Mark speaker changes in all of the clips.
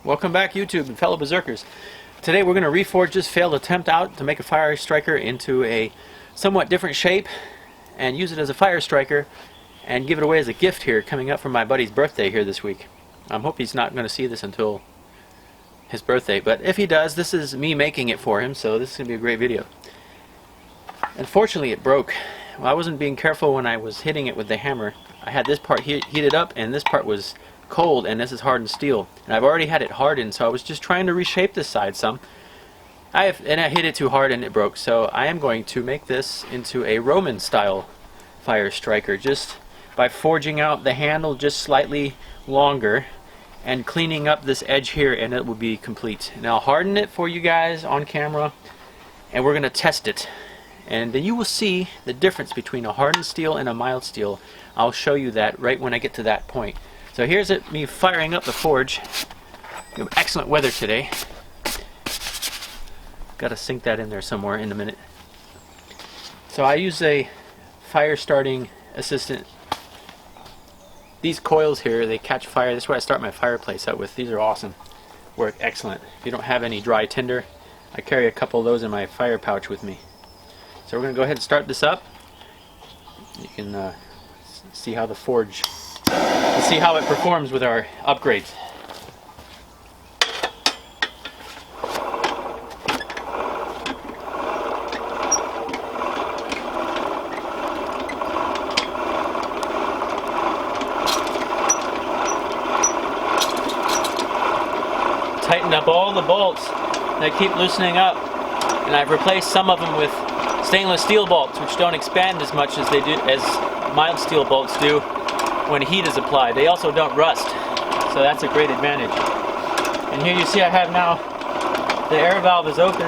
Speaker 1: Welcome back, YouTube and fellow berserkers. Today we're going to reforge this failed attempt out to make a fire striker into a somewhat different shape and use it as a fire striker and give it away as a gift here coming up for my buddy's birthday here this week. I hope he's not going to see this until his birthday, but if he does, this is me making it for him, so this is going to be a great video. Unfortunately, it broke. Well, I wasn't being careful when I was hitting it with the hammer. I had this part heated up and this part was cold, and this is hardened steel, and I've already had it hardened, so I was just trying to reshape this side some. I hit it too hard and it broke, so I am going to make this into a Roman style fire striker just by forging out the handle just slightly longer and cleaning up this edge here, and it will be complete. And I'll harden it for you guys on camera and we're going to test it, and then you will see the difference between a hardened steel and a mild steel. I'll show you that right when I get to that point. So here's me firing up the forge. We have excellent weather today. Got to sink that in there somewhere in a minute. So I use a fire starting assistant. These coils here, they catch fire. This is what I start my fireplace out with. These are awesome. Work excellent. If you don't have any dry tinder, I carry a couple of those in my fire pouch with me. So we're going to go ahead and start this up. You can see how the forge, see how it performs with our upgrades. Tightened up all the bolts that keep loosening up, and I've replaced some of them with stainless steel bolts, which don't expand as much as they do as mild steel bolts do when heat is applied. They also don't rust, so that's a great advantage. And here you see I have now the air valve is open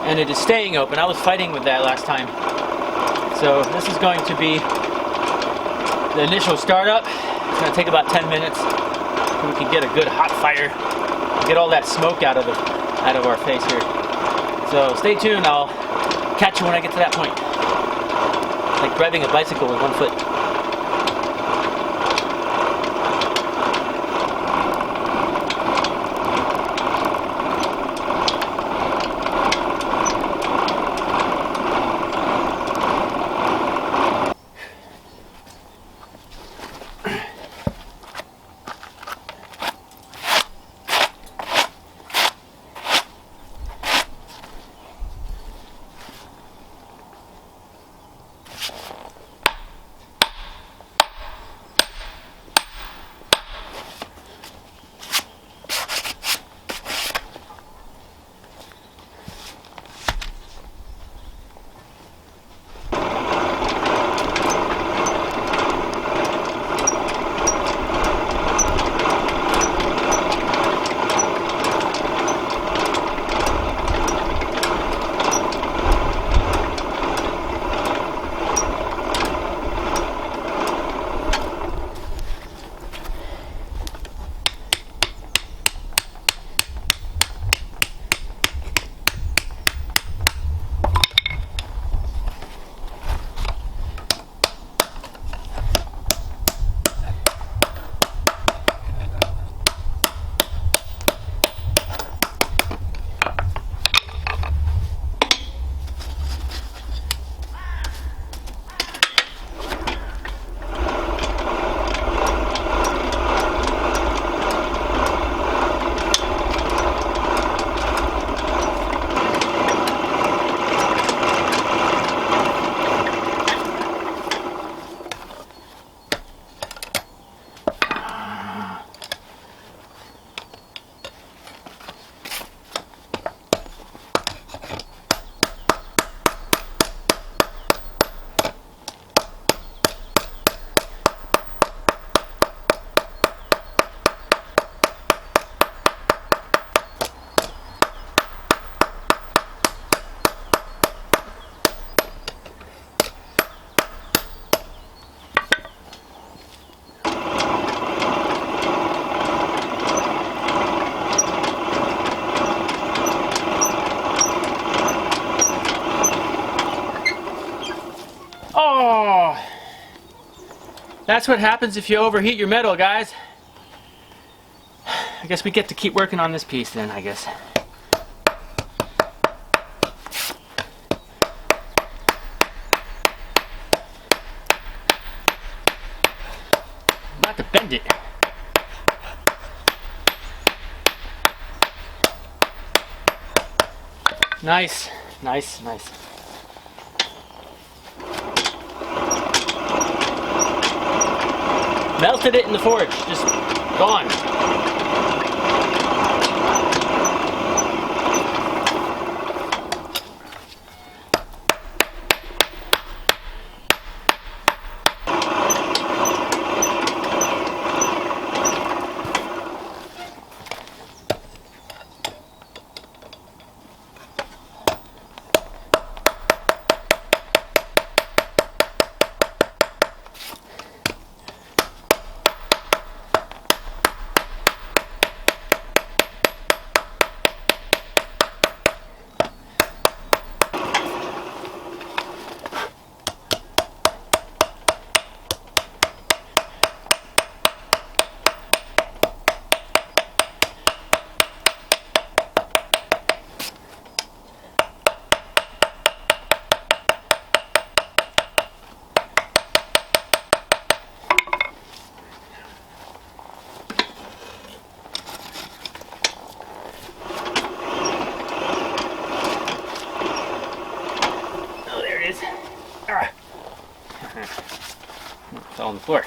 Speaker 1: and it is staying open. I was fighting with that last time. So this is going to be the initial startup. It's going to take about 10 minutes so we can get a good hot fire, get all that smoke out of our face here. So stay tuned. I'll catch you when I get to that point. Like driving a bicycle with one foot. Oh, that's what happens if you overheat your metal, guys. I guess we get to keep working on this piece then, I guess. Not to bend it. Nice, nice, nice. Melted it in the forge, just gone. Fell on the floor.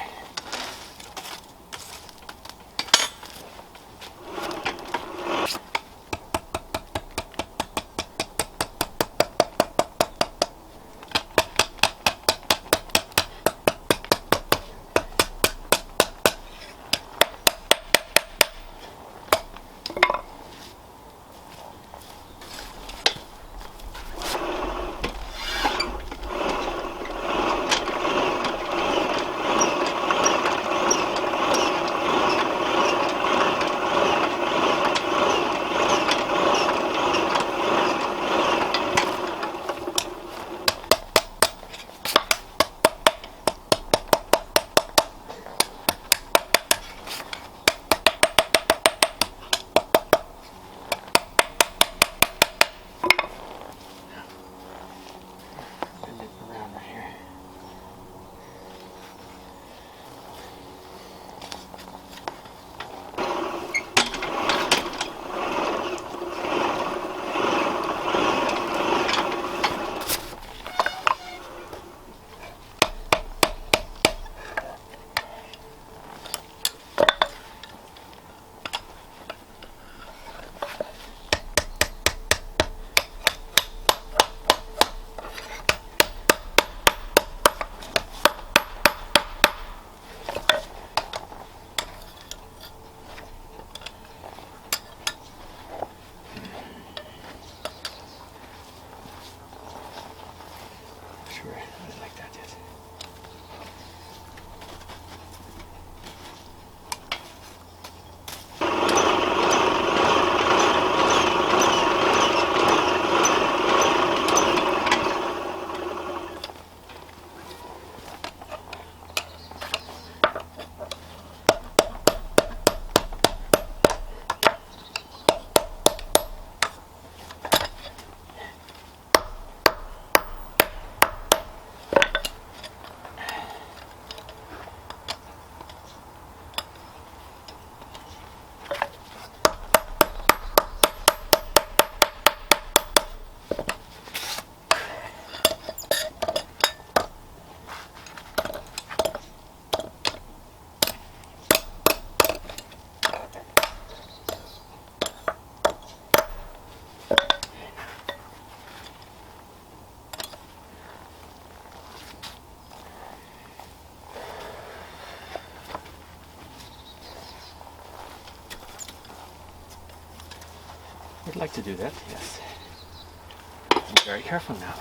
Speaker 1: I'd like to do that, yes. Be very careful now.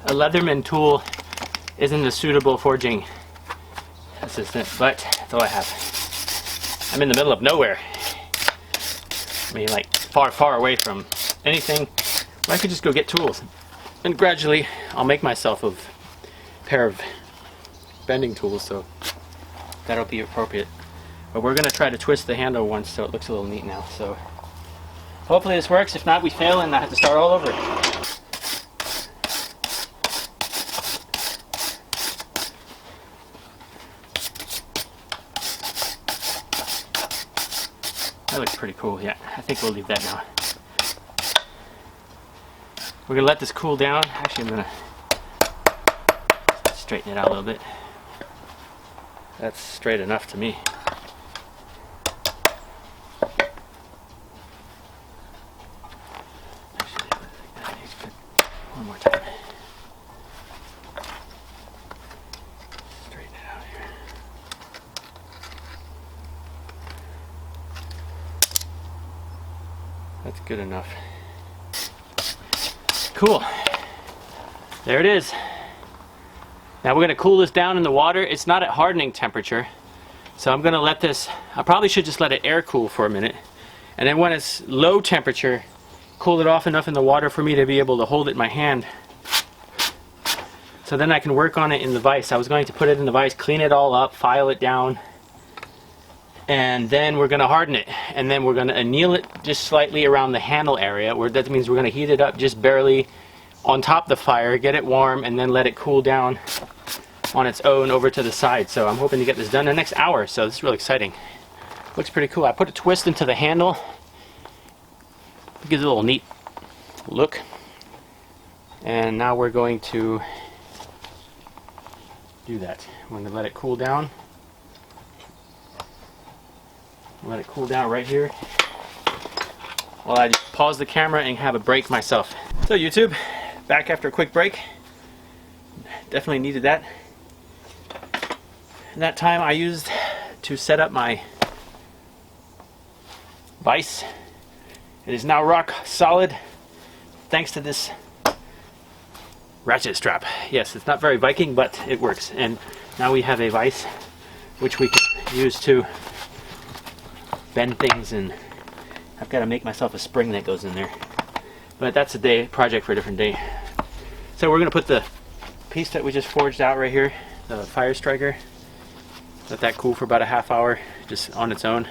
Speaker 1: A Leatherman tool isn't a suitable forging assistant, but that's all I have. I'm in the middle of nowhere. I mean, like far, far away from anything. I could just go get tools. And gradually, I'll make myself a pair of bending tools, so that'll be appropriate. But we're going to try to twist the handle once so it looks a little neat now. So hopefully this works. If not, we fail and I have to start all over. That looks pretty cool. Yeah, I think we'll leave that now. We're going to let this cool down. Actually, I'm going to straighten it out a little bit. That's straight enough to me. One more time. Straighten it out here. That's good enough. Cool. There it is. Now we're going to cool this down in the water. It's not at hardening temperature, so I'm going to let this, I probably should just let it air cool for a minute, and then when it's low temperature, cool it off enough in the water for me to be able to hold it in my hand, so then I can work on it in the vise. I was going to put it in the vise, clean it all up, file it down, and then we're going to harden it, and then we're going to anneal it just slightly around the handle area, where that means we're going to heat it up just barely on top of the fire, get it warm, and then let it cool down on its own over to the side. So I'm hoping to get this done in the next hour, so this is really exciting. Looks pretty cool. I put a twist into the handle. It gives it a little neat look. And now we're going to do that. I'm going to let it cool down. Let it cool down right here while I just pause the camera and have a break myself. So YouTube, back after a quick break. Definitely needed that. And that time I used to set up my vise. It is now rock solid thanks to this ratchet strap. Yes, it's not very Viking, but it works. And now we have a vise which we can use to bend things, and I've got to make myself a spring that goes in there. But that's a project for a different day. So we're going to put the piece that we just forged out right here, the fire striker, let that cool for about a half hour just on its own.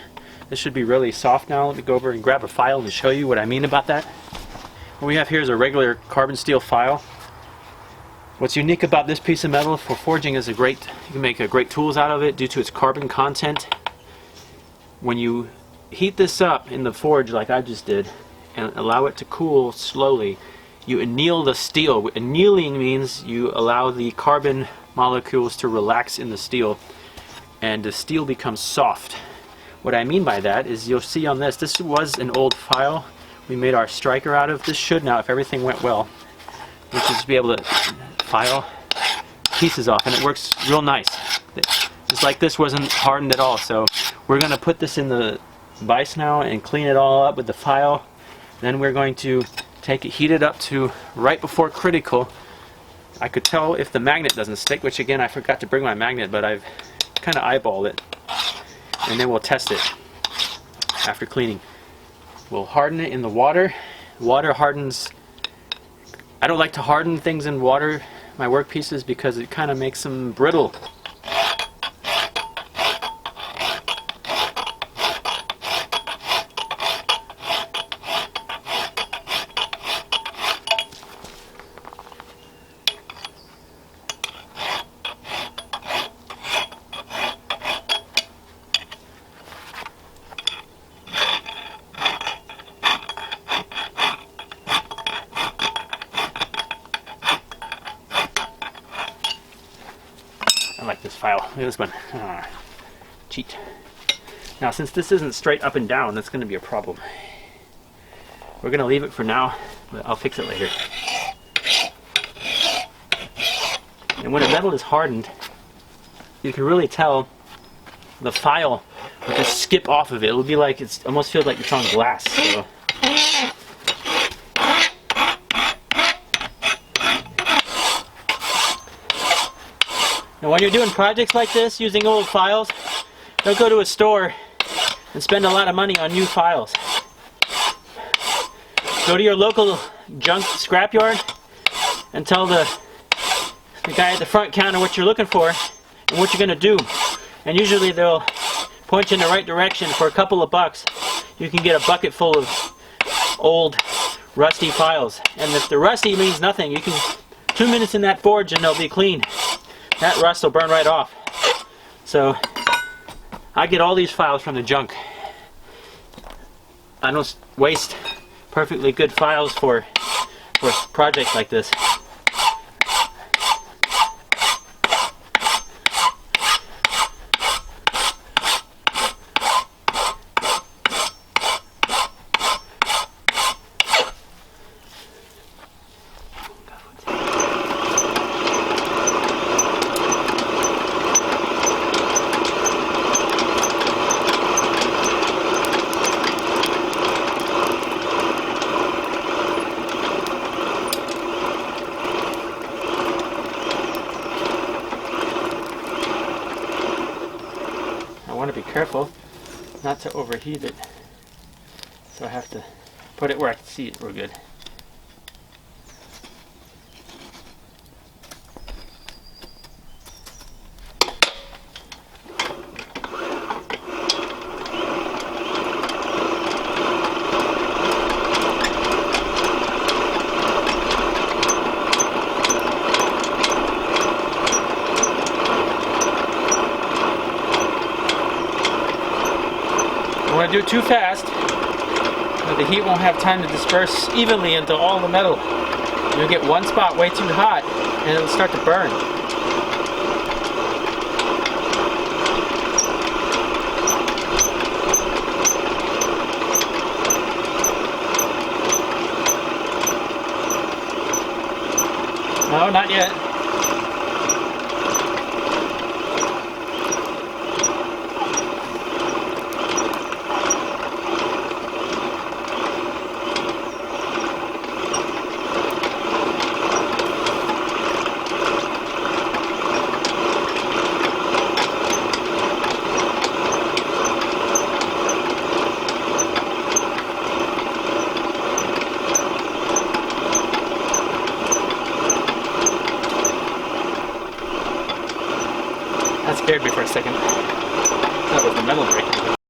Speaker 1: This should be really soft now. Let me go over and grab a file and show you what I mean about that. What we have here is a regular carbon steel file. What's unique about this piece of metal for forging is you can make great tools out of it due to its carbon content. When you heat this up in the forge like I just did and allow it to cool slowly, you anneal the steel. Annealing means you allow the carbon molecules to relax in the steel and the steel becomes soft. What I mean by that is you'll see on this was an old file we made our striker out of. This should now, if everything went well, we should just be able to file pieces off, and it works real nice. Just like this wasn't hardened at all. So we're going to put this in the vise now and clean it all up with the file. Then we're going to take it, heat it up to right before critical. I could tell if the magnet doesn't stick, which again I forgot to bring my magnet, but I've kind of eyeballed it. And then we'll test it after cleaning. We'll harden it in the water. Water hardens. I don't like to harden things in water, my workpieces, because it kind of makes them brittle. I like this file. Look at this one. Cheat. Now, since this isn't straight up and down, that's going to be a problem. We're going to leave it for now, but I'll fix it later. And when a metal is hardened, you can really tell the file will just skip off of it. It'll be like almost feels like it's on glass. So. And when you're doing projects like this using old files, don't go to a store and spend a lot of money on new files. Go to your local junk scrapyard and tell the guy at the front counter what you're looking for and what you're going to do. and usually they'll point you in the right direction. For a couple of bucks, you can get a bucket full of old rusty files. And if the rusty means nothing, you can 2 minutes in that forge and they'll be clean. That rust will burn right off. So I get all these files from the junk. I don't waste perfectly good files for projects like this. I want to be careful not to overheat it, so I have to put it where I can see it real good. Don't want to do it too fast, but the heat won't have time to disperse evenly into all the metal. You'll get one spot way too hot and it'll start to burn. No, not yet. That scared me for a second. That was the metal breaking.